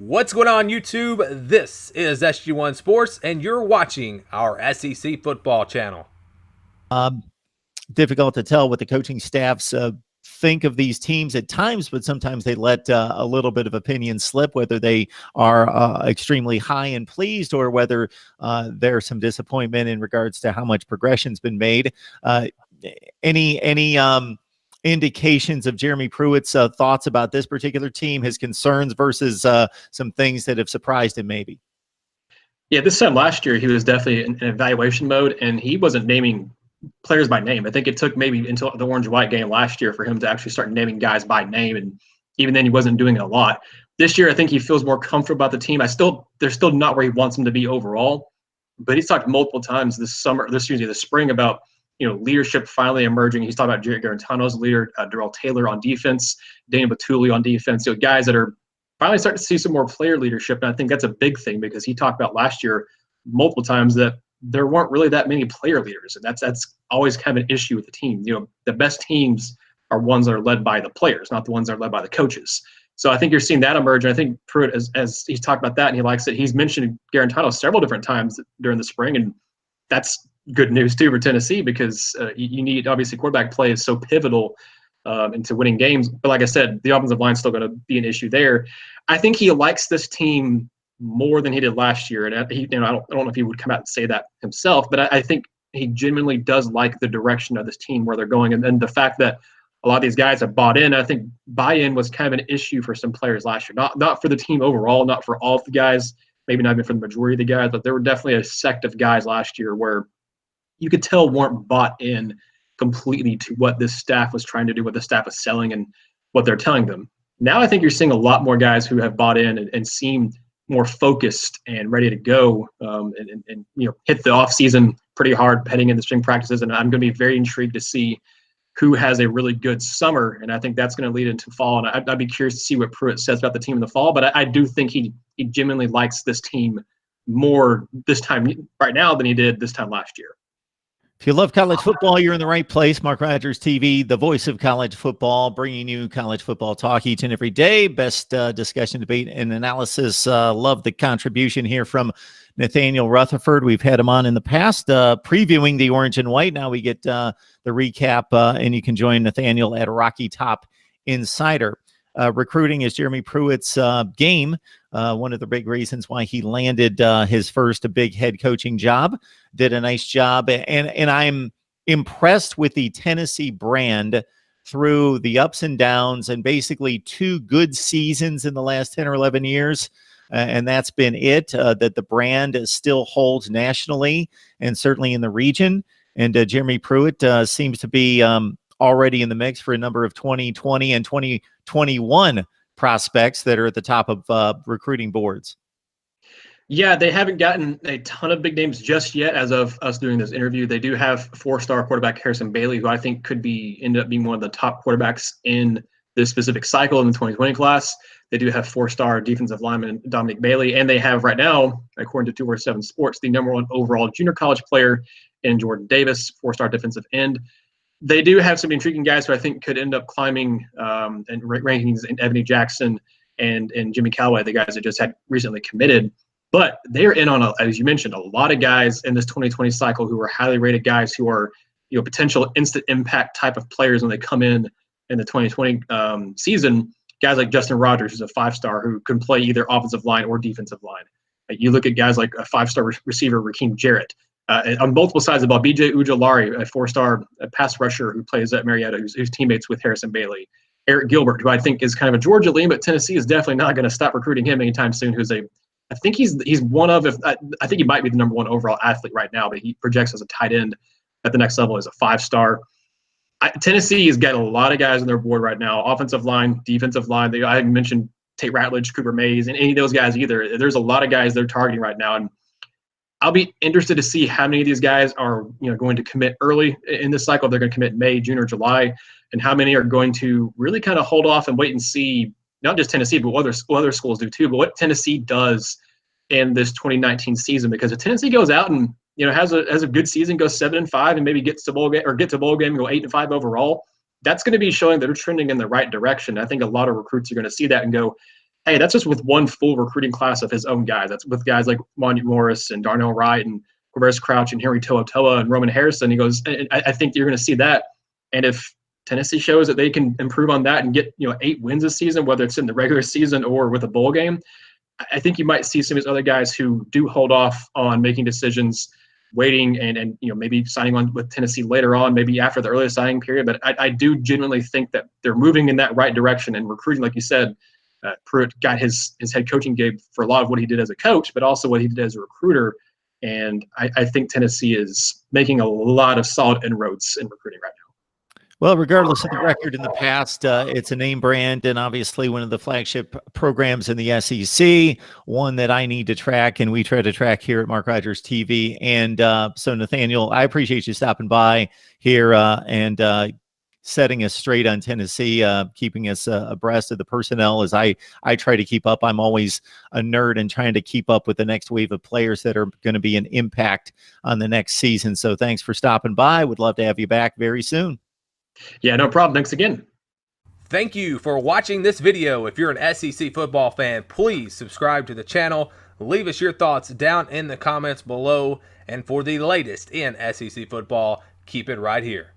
What's going on, YouTube? This is SG1 Sports, and you're watching our SEC football channel. Difficult to tell what the coaching staffs think of these teams at times, but sometimes they let a little bit of opinion slip, whether they are extremely high and pleased or whether there's some disappointment in regards to how much progression's been made. Any indications of Jeremy Pruitt's thoughts about this particular team, his concerns versus some things that have surprised him maybe? Yeah, this time last year, he was definitely in evaluation mode, and he wasn't naming players by name. I think it took maybe until the orange-white game last year for him to actually start naming guys by name, and even then he wasn't doing it a lot. This year, I think he feels more comfortable about the team. They're still not where he wants them to be overall, but he's talked multiple times this spring about leadership finally emerging. He's talked about Jarrett Garantano's leader, Darrell Taylor on defense, Daniel Batuli on defense. Guys that are finally starting to see some more player leadership, and I think that's a big thing because he talked about last year multiple times that there weren't really that many player leaders, and that's always kind of an issue with the team. The best teams are ones that are led by the players, not the ones that are led by the coaches. So I think you're seeing that emerge, and I think Pruitt, as he's talked about that, and he likes it. He's mentioned Garantano several different times during the spring, and that's good news too for Tennessee because you need, obviously, quarterback play is so pivotal into winning games. But like I said, the offensive line is still going to be an issue there. I think he likes this team more than he did last year, and I don't know if he would come out and say that himself, but I think he genuinely does like the direction of this team, where they're going, and then the fact that a lot of these guys have bought in. I think buy-in was kind of an issue for some players last year, not for the team overall, not for all of the guys, maybe not even for the majority of the guys, but there were definitely a sect of guys last year where you could tell weren't bought in completely to what this staff was trying to do, what the staff was selling, and what they're telling them. Now I think you're seeing a lot more guys who have bought in and seem more focused and ready to go and hit the offseason pretty hard heading into spring practices. And I'm going to be very intrigued to see who has a really good summer, and I think that's going to lead into fall. And I'd be curious to see what Pruitt says about the team in the fall, but I do think he genuinely likes this team more this time right now than he did this time last year. If you love college football, you're in the right place. Mark Rogers TV, the voice of college football, bringing you college football talk each and every day. Best discussion, debate, and analysis. Love the contribution here from Nathaniel Rutherford. We've had him on in the past, previewing the orange and white. Now we get the recap, and you can join Nathaniel at Rocky Top Insider. Recruiting is Jeremy Pruitt's game. One of the big reasons why he landed his first big head coaching job. Did a nice job, and I'm impressed with the Tennessee brand through the ups and downs, and basically 2 good seasons in the last 10 or 11 years. And that's been it, that the brand still holds nationally and certainly in the region. And Jeremy Pruitt seems to be already in the mix for a number of 2020 and 2021 prospects that are at the top of recruiting boards. Yeah, they haven't gotten a ton of big names just yet as of us doing this interview. They do have 4-star quarterback Harrison Bailey, who I think could end up being one of the top quarterbacks in this specific cycle in the 2020 class. They do have 4-star defensive lineman Dominic Bailey, and they have right now, according to 247 Sports, the #1 overall junior college player in Jordan Davis, 4-star defensive end. They do have some intriguing guys who I think could end up climbing and rankings in Ebony Jackson and Jimmy Callaway, the guys that just had recently committed. But they're in on, as you mentioned, a lot of guys in this 2020 cycle who are highly rated guys who are potential instant impact type of players when they come in the 2020 season. Guys like Justin Rogers, who's a 5-star who can play either offensive line or defensive line. You look at guys like a 5-star receiver, Raheem Jarrett. On multiple sides of the ball, B.J. Ujulari, a 4-star pass rusher who plays at Marietta, who's teammates with Harrison Bailey. Eric Gilbert, who I think is kind of a Georgia lean, but Tennessee is definitely not going to stop recruiting him anytime soon. I think he's one of, I think he might be the #1 overall athlete right now, but he projects as a tight end at the next level as a 5-star. Tennessee has got a lot of guys on their board right now, offensive line, defensive line. I haven't mentioned Tate Ratledge, Cooper Mays, and any of those guys either. There's a lot of guys they're targeting right now, and I'll be interested to see how many of these guys are going to commit early in this cycle. They're going to commit May, June, or July, and how many are going to really kind of hold off and wait and see, not just Tennessee, but what other schools do too, but what Tennessee does in this 2019 season. Because if Tennessee goes out and has a good season, goes 7-5, and maybe gets to bowl game and go 8-5 overall, that's going to be showing that they're trending in the right direction. I think a lot of recruits are going to see that and go, hey, that's just with one full recruiting class of his own guys. That's with guys like Monty Morris and Darnell Wright and Quavaris Crouch and Henry Toa and Roman Harrison. He goes, and I think you're going to see that. And if Tennessee shows that they can improve on that and get 8 wins this season, whether it's in the regular season or with a bowl game, I think you might see some of these other guys who do hold off on making decisions, waiting and maybe signing on with Tennessee later on, maybe after the earliest signing period. But I do genuinely think that they're moving in that right direction and recruiting, like you said. Pruitt got his head coaching gig for a lot of what he did as a coach, but also what he did as a recruiter. And I think Tennessee is making a lot of solid inroads in recruiting right now. Well, regardless of the record in the past, it's a name brand and obviously one of the flagship programs in the SEC, one that I need to track and we try to track here at Mark Rogers TV. And so, Nathaniel, I appreciate you stopping by here and setting us straight on Tennessee, keeping us abreast of the personnel as I try to keep up. I'm always a nerd and trying to keep up with the next wave of players that are going to be an impact on the next season. So thanks for stopping by. Would love to have you back very soon. Yeah, no problem. Thanks again. Thank you for watching this video. If you're an SEC football fan, please subscribe to the channel. Leave us your thoughts down in the comments below. And for the latest in SEC football, keep it right here.